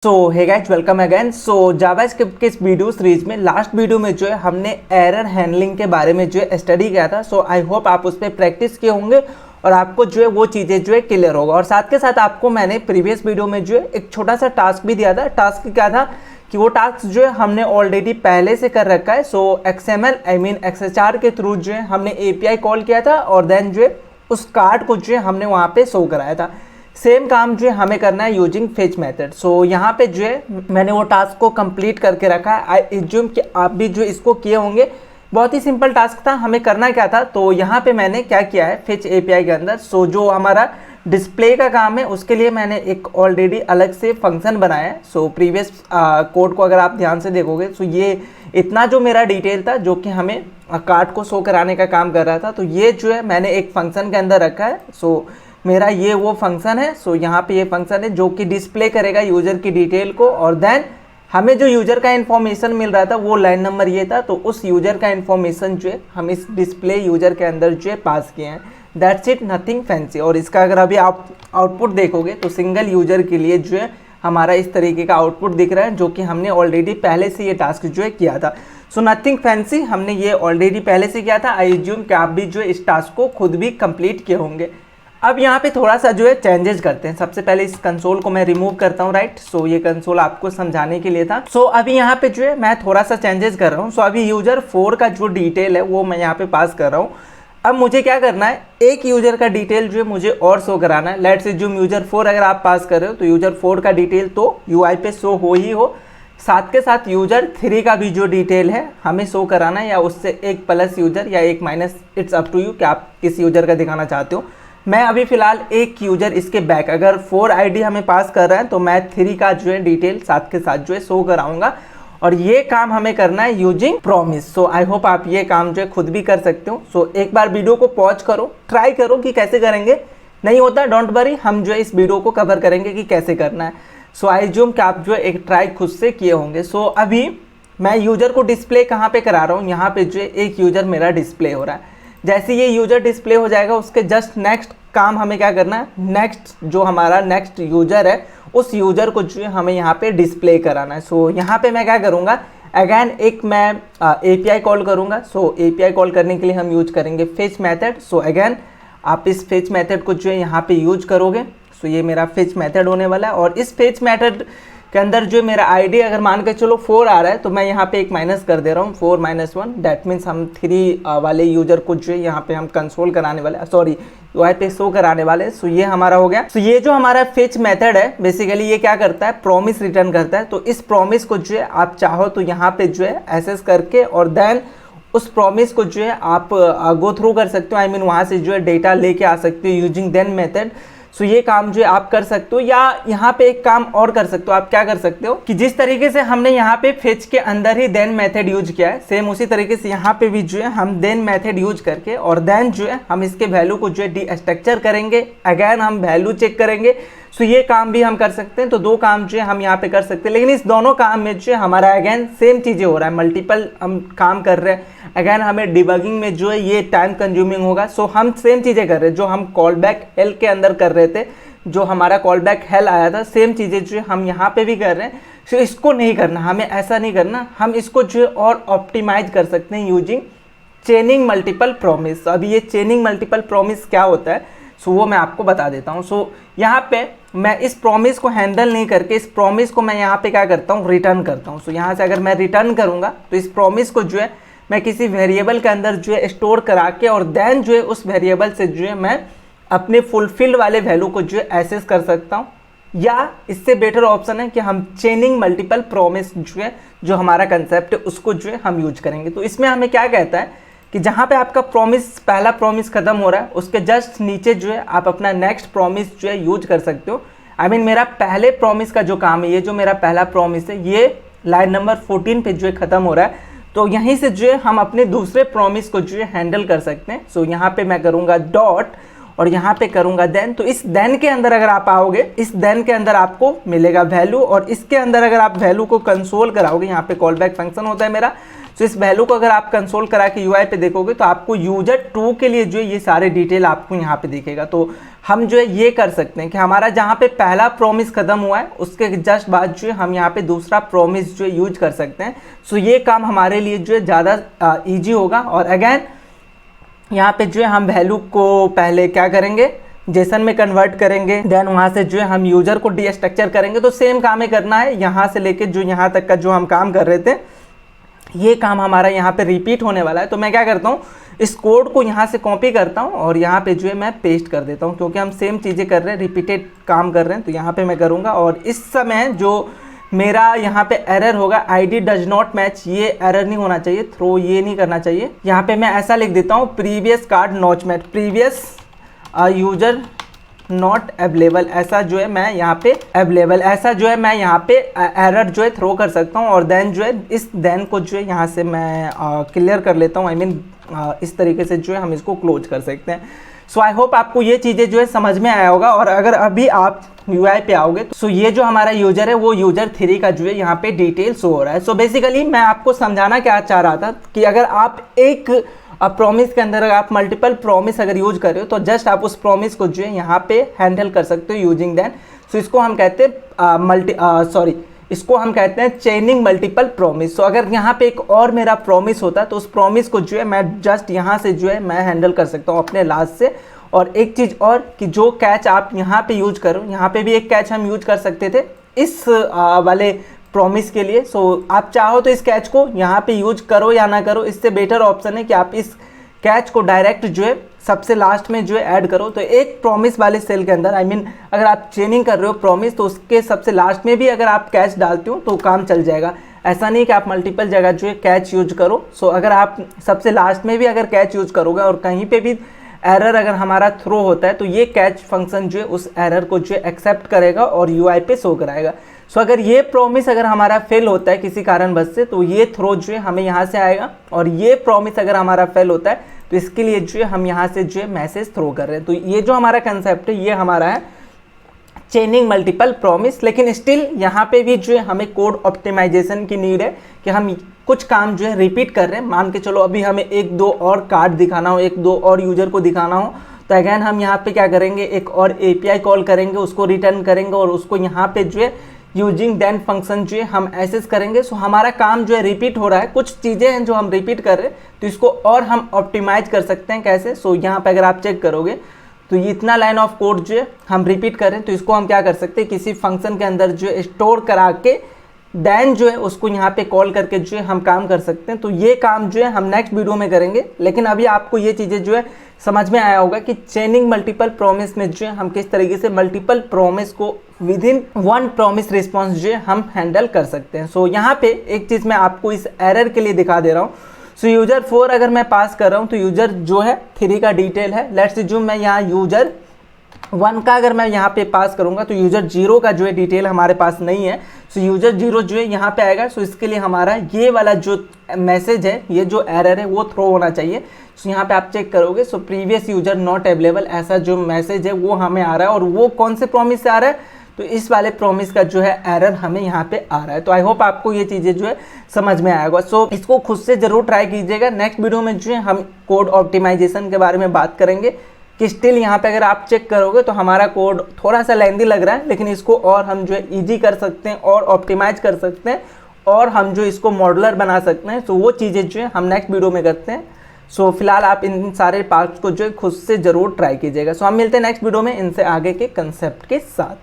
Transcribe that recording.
सो hey guys welcome again. सो JavaScript के इस video series में लास्ट वीडियो में जो है हमने एरर हैंडलिंग के बारे में जो है स्टडी किया था। सो आई होप आप उस पर प्रैक्टिस किए होंगे और आपको जो है वो चीज़ें जो है क्लियर होगा। और साथ के साथ आपको मैंने प्रीवियस वीडियो में जो है एक छोटा सा टास्क भी दिया था। टास्क क्या था कि वो टास्क जो है हमने ऑलरेडी पहले से कर रखा है। सो XML XHR के थ्रू जो है हमने API कॉल किया था और देन जो है उस कार्ड को जो है हमने वहाँ पे शो कराया था। सेम काम जो है हमें करना है यूजिंग फेच मेथड। सो यहाँ पे जो है मैंने वो टास्क को कंप्लीट करके रखा है। आई एज्यूम कि आप भी जो इसको किए होंगे। बहुत ही सिंपल टास्क था। हमें करना क्या था, तो यहाँ पे मैंने क्या किया है फेच API के अंदर। सो जो हमारा डिस्प्ले का काम है उसके लिए मैंने एक ऑलरेडी अलग से फंक्शन बनाया है। सो प्रीवियस कोड को अगर आप ध्यान से देखोगे तो ये इतना जो मेरा डिटेल था जो कि हमें कार्ड को शो कराने का काम कर रहा था, तो ये जो है मैंने एक फंक्शन के अंदर रखा है। सो मेरा ये वो फंक्शन है। सो यहाँ पे ये फंक्शन है जो कि डिस्प्ले करेगा यूज़र की डिटेल को और देन हमें जो यूज़र का इन्फॉर्मेशन मिल रहा था वो लाइन नंबर ये था, तो उस यूज़र का इन्फॉर्मेशन जो है हम इस डिस्प्ले यूज़र के अंदर जो है पास किए हैं। That's it, nothing fancy. और इसका अगर अभी आप आउटपुट देखोगे तो सिंगल यूज़र के लिए जो है हमारा इस तरीके का आउटपुट दिख रहा है जो कि हमने ऑलरेडी पहले से ये टास्क जो है किया था। सो नथिंग फैंसी, हमने ये ऑलरेडी पहले से किया था। आई एज्यूम कि आप भी जो है इस टास्क को खुद भी कंप्लीट किए होंगे। अब यहाँ पे थोड़ा सा जो है चेंजेस करते हैं। सबसे पहले इस कंसोल को मैं रिमूव करता हूँ, राइट। सो ये कंसोल आपको समझाने के लिए था। सो अभी यहाँ पे जो है मैं थोड़ा सा चेंजेस कर रहा हूँ। सो अभी यूजर 4 का जो डिटेल है वो मैं यहाँ पे पास कर रहा हूँ। अब मुझे क्या करना है, एक यूजर का डिटेल जो है मुझे और शो कराना है। लेट्स एज्यूम यूजर 4 अगर आप पास कर रहे हो तो यूजर 4 का डिटेल तो UI पे शो हो ही हो, साथ के साथ यूजर 3 का भी जो डिटेल है हमें शो कराना है, या उससे एक प्लस यूजर या एक minus, it's up to you कि आप किस यूजर का दिखाना चाहते हो। मैं अभी फिलहाल एक यूजर इसके बैक, अगर 4 ID हमें पास कर रहा है तो मैं 3 का जो है डिटेल साथ के साथ जो है शो कराऊंगा। और ये काम हमें करना है using promise. So I hope आप ये काम जो है खुद भी कर सकते हो। सो एक बार वीडियो को पॉज करो, ट्राई करो कि कैसे करेंगे। नहीं होता डोंट वरी, हम जो है इस वीडियो को कवर करेंगे कि कैसे करना है। सो आई एज्यूम कि आप जो है एक ट्राई खुद से किए होंगे। सो अभी मैं यूजर को डिस्प्ले कहाँ पे करा रहा हूँ, यहाँ पे जो है एक यूजर मेरा डिस्प्ले हो रहा है। जैसे ये यूजर डिस्प्ले हो जाएगा उसके जस्ट नेक्स्ट काम हमें क्या करना है, नेक्स्ट जो हमारा नेक्स्ट यूजर है उस यूजर को जो है हमें यहाँ पे डिस्प्ले कराना है। सो यहाँ पे मैं क्या करूँगा, अगेन एक मैं API कॉल करूँगा। सो API कॉल करने के लिए हम यूज करेंगे फेच मेथड। सो अगेन आप इस फेच मेथड को जो है यहाँ पे यूज करोगे। सो ये मेरा फेच मेथड होने वाला है और इस फेच मेथड के अंदर जो मेरा ID अगर मान के चलो 4 आ रहा है तो मैं यहाँ पे एक माइनस कर दे रहा हूँ, 4 - 1। डैट मीन्स हम 3 वाले यूजर को जो है यहाँ पे हम कंसोल कराने वाले, सॉरी UI पे शो कराने वाले। सो ये हमारा हो गया। सो ये जो हमारा फेच मेथड है बेसिकली ये क्या करता है, प्रॉमिस रिटर्न करता है। तो इस प्रॉमिस को जो है आप चाहो तो यहाँ पे जो है एसेस करके और देन उस प्रॉमिस को जो है आप गो थ्रू कर सकते हो। आई मीन वहाँ से जो है डेटा लेके आ सकते हो यूजिंग देन मेथड। सो ये काम जो है आप कर सकते हो, या यहाँ पे एक काम और कर सकते हो। आप क्या कर सकते हो कि जिस तरीके से हमने यहाँ पे फेच के अंदर ही देन मेथड यूज किया है, सेम उसी तरीके से यहाँ पे भी जो है हम देन मेथड यूज करके और देन जो है हम इसके वैल्यू को जो है डीस्ट्रक्चर करेंगे। अगेन हम वैल्यू चेक करेंगे। सो ये काम भी हम कर सकते हैं। तो 2 काम जो है हम यहाँ पे कर सकते हैं, लेकिन इस दोनों काम में जो है हमारा अगेन सेम चीज़ें हो रहा है, मल्टीपल हम काम कर रहे हैं। अगेन हमें डिबगिंग में जो है ये टाइम कंज्यूमिंग होगा। सो हम सेम चीज़ें कर रहे हैं जो हम कॉल बैक हेल के अंदर कर रहे थे, जो हमारा कॉल बैक हेल आया था, सेम चीज़ें जो है हम यहाँ पे भी कर रहे हैं। सो इसको नहीं करना, हमें ऐसा नहीं करना, हम इसको जो है और ऑप्टिमाइज कर सकते हैं यूजिंग चेनिंग मल्टीपल प्रॉमिस। अभी ये चेनिंग मल्टीपल प्रॉमिस क्या होता है, सो वो मैं आपको बता देता हूँ। सो यहाँ पे मैं इस प्रॉमिस को हैंडल नहीं करके इस प्रॉमिस को मैं यहाँ पे क्या करता हूँ, रिटर्न करता हूँ। सो यहाँ से अगर मैं रिटर्न करूँगा तो इस प्रॉमिस को जो है मैं किसी वेरिएबल के अंदर जो है स्टोर करा के और देन जो है उस वेरिएबल से जो है मैं अपने फुलफिल्ड वाले वैल्यू को जो है एसेस कर सकता हूँ। या इससे बेटर ऑप्शन है कि हम चेनिंग मल्टीपल प्रॉमिस जो है, जो हमारा कंसेप्ट है उसको जो है हम यूज करेंगे। तो इसमें हमें क्या कहता है कि जहाँ पे आपका प्रॉमिस, पहला प्रॉमिस खत्म हो रहा है उसके जस्ट नीचे जो है आप अपना नेक्स्ट प्रॉमिस जो है यूज कर सकते हो। आई मीन मेरा पहले प्रॉमिस का जो काम है, ये जो मेरा पहला प्रॉमिस है ये लाइन नंबर 14 पे जो है खत्म हो रहा है। तो यहीं से जो है हम अपने दूसरे प्रॉमिस को जो है हैंडल कर सकते हैं। सो यहाँ पे मैं करूँगा डॉट और यहाँ पे करूँगा देन। तो इस देन के अंदर अगर आप आओगे, इस देन के अंदर आपको मिलेगा वैल्यू और इसके अंदर अगर आप वैल्यू को कंसोल कराओगे, यहाँ पे कॉल बैक फंक्शन होता है मेरा। तो इस वैल्यू को अगर आप कंसोल करा के UI पे देखोगे तो आपको यूजर 2 के लिए जो ये सारे डिटेल आपको यहाँ पे दिखेगा। तो हम जो है ये कर सकते हैं कि हमारा जहाँ पे पहला प्रॉमिस ख़त्म हुआ है उसके जस्ट बाद जो है हम यहाँ पे दूसरा प्रॉमिस जो है यूज कर सकते हैं। सो ये काम हमारे लिए जो है ज़्यादा ईजी होगा। और अगैन यहाँ पे जो है हम वैल्यू को पहले क्या करेंगे, जेसन में कन्वर्ट करेंगे, देन वहाँ से जो है हम यूजर को डीस्ट्रक्चर करेंगे। तो सेम काम ही करना है, यहाँ से लेके जो यहाँ तक का जो हम काम कर रहे थे ये काम हमारा यहाँ पे रिपीट होने वाला है। तो मैं क्या करता हूँ, इस कोड को यहाँ से कॉपी करता हूँ और यहाँ पे जो है मैं पेस्ट कर देता हूँ, क्योंकि हम सेम चीज़ें कर रहे हैं, रिपीटेड काम कर रहे हैं। तो यहाँ पे मैं करूँगा और इस समय जो मेरा यहाँ पे एरर होगा ID डज नॉट मैच, ये एरर नहीं होना चाहिए, थ्रो ये नहीं करना चाहिए। यहाँ पे मैं ऐसा लिख देता हूँ previous card not match, previous user not available, ऐसा जो है मैं यहाँ पे अवेलेबल, ऐसा जो है मैं यहाँ पे एरर जो है थ्रो कर सकता हूँ। और देन जो है इस देन को जो है यहाँ से मैं क्लियर कर लेता हूँ, आई मीन इस तरीके से जो है हम इसको क्लोज कर सकते हैं। सो आई होप आपको ये चीज़ें जो है समझ में आया होगा। और अगर अभी आप UI पे आओगे तो ये जो हमारा यूजर है वो यूजर 3 का जो है यहाँ पे डिटेल शो हो रहा है। सो बेसिकली मैं आपको समझाना क्या चाह रहा था कि अगर आप एक प्रॉमिस के अंदर अगर आप मल्टीपल प्रॉमिस अगर यूज कर रहे हो तो जस्ट आप उस प्रॉमिस को जो है यहाँ पे हैंडल कर सकते हो यूजिंग दैन। सो इसको हम कहते हैं इसको हम कहते हैं चेनिंग मल्टीपल प्रॉमिस। सो अगर यहाँ पे एक और मेरा प्रॉमिस होता तो उस प्रॉमिस को जो है मैं जस्ट यहाँ से जो है मैं हैंडल कर सकता हूँ अपने लास्ट से। और एक चीज़ और कि जो कैच आप यहाँ पे यूज करो, यहाँ पे भी एक कैच हम यूज कर सकते थे इस वाले प्रॉमिस के लिए। सो आप चाहो तो इस कैच को यहाँ पे यूज करो या ना करो, इससे बेटर ऑप्शन है कि आप इस कैच को डायरेक्ट जो है सबसे लास्ट में जो है ऐड करो। तो एक प्रॉमिस वाले सेल के अंदर अगर आप चेनिंग कर रहे हो प्रॉमिस तो उसके सबसे लास्ट में भी अगर आप कैच डालते हो तो काम चल जाएगा। ऐसा नहीं कि आप मल्टीपल जगह जो है कैच यूज करो। सो अगर आप सबसे लास्ट में भी अगर कैच यूज करोगे और कहीं पे भी एरर अगर हमारा थ्रो होता है तो ये कैच फंक्शन जो है उस एरर को जो है एक्सेप्ट करेगा और UI पे शो कराएगा। सो अगर ये प्रॉमिस अगर हमारा फेल होता है किसी कारणवश से तो ये थ्रो जो है हमें यहाँ से आएगा। और ये प्रॉमिस अगर हमारा फेल होता है तो इसके लिए जो है हम यहाँ से जो है मैसेज थ्रो कर रहे हैं। तो ये जो हमारा कंसेप्ट है ये हमारा है चेनिंग मल्टीपल प्रॉमिस। लेकिन स्टिल यहाँ पे भी जो है हमें कोड ऑप्टिमाइजेशन की नीड है कि हम कुछ काम जो है रिपीट कर रहे हैं। मान के चलो अभी हमें 1-2 और कार्ड दिखाना हो, 1-2 और यूजर को दिखाना हो तो अगैन हम यहाँ पे क्या करेंगे, एक और API कॉल करेंगे, उसको रिटर्न करेंगे और उसको यहाँ पे जो है यूजिंग देन फंक्शन जो है हम एसेस करेंगे। सो हमारा काम जो है रिपीट हो रहा है, कुछ चीज़ें हैं जो हम रिपीट कर रहे हैं तो इसको और हम ऑप्टिमाइज कर सकते हैं। कैसे? सो यहाँ पे अगर आप चेक करोगे तो ये इतना लाइन ऑफ कोड जो है हम रिपीट कर रहे हैं तो इसको हम क्या कर सकते हैं, किसी फंक्शन के अंदर जो है स्टोर करा के देन जो है उसको यहाँ पे कॉल करके जो है हम काम कर सकते हैं। तो ये काम जो है हम नेक्स्ट वीडियो में करेंगे। लेकिन अभी आपको ये चीज़ें जो है समझ में आया होगा कि चेनिंग मल्टीपल प्रॉमिस में जो है हम किस तरीके से मल्टीपल प्रॉमिस को with in one promise response जो है हम हैंडल कर सकते हैं। सो यहाँ पे एक चीज़ मैं आपको इस एरर के लिए दिखा दे रहा हूँ। सो यूजर 4 अगर मैं पास कर रहा हूँ तो यूजर जो है 3 का डिटेल है। लेट्स अज्यूम मैं यहाँ यूजर 1 का अगर मैं यहाँ पे पास करूँगा तो यूजर 0 का जो है डिटेल हमारे पास नहीं है। सो यूजर 0 जो है यहाँ पे आएगा। सो इसके लिए हमारा ये वाला जो मैसेज है, ये जो एरर है वो थ्रो होना चाहिए। सो यहाँ पे आप चेक करोगे so previous user not available ऐसा जो मैसेज है वो हमें आ रहा है। और वो कौन से प्रॉमिस से आ रहा है, तो इस वाले प्रॉमिस का जो है एरर हमें यहाँ पे आ रहा है। तो आई होप आपको ये चीज़ें जो है समझ में आएगा। सो इसको खुद से ज़रूर ट्राई कीजिएगा। नेक्स्ट वीडियो में जो है हम कोड ऑप्टिमाइजेशन के बारे में बात करेंगे कि स्टिल यहाँ पे अगर आप चेक करोगे तो हमारा कोड थोड़ा सा लेंदी लग रहा है, लेकिन इसको और हम जो है ईजी कर सकते हैं और ऑप्टिमाइज कर सकते हैं और हम जो इसको मॉडुलर बना सकते हैं। सो वो चीज़ें जो है हम नेक्स्ट वीडियो में करते हैं। सो फिलहाल आप इन सारे पार्ट्स को जो है खुद से ज़रूर ट्राई कीजिएगा। सो हम मिलते हैं नेक्स्ट वीडियो में इनसे आगे के कंसेप्ट के साथ।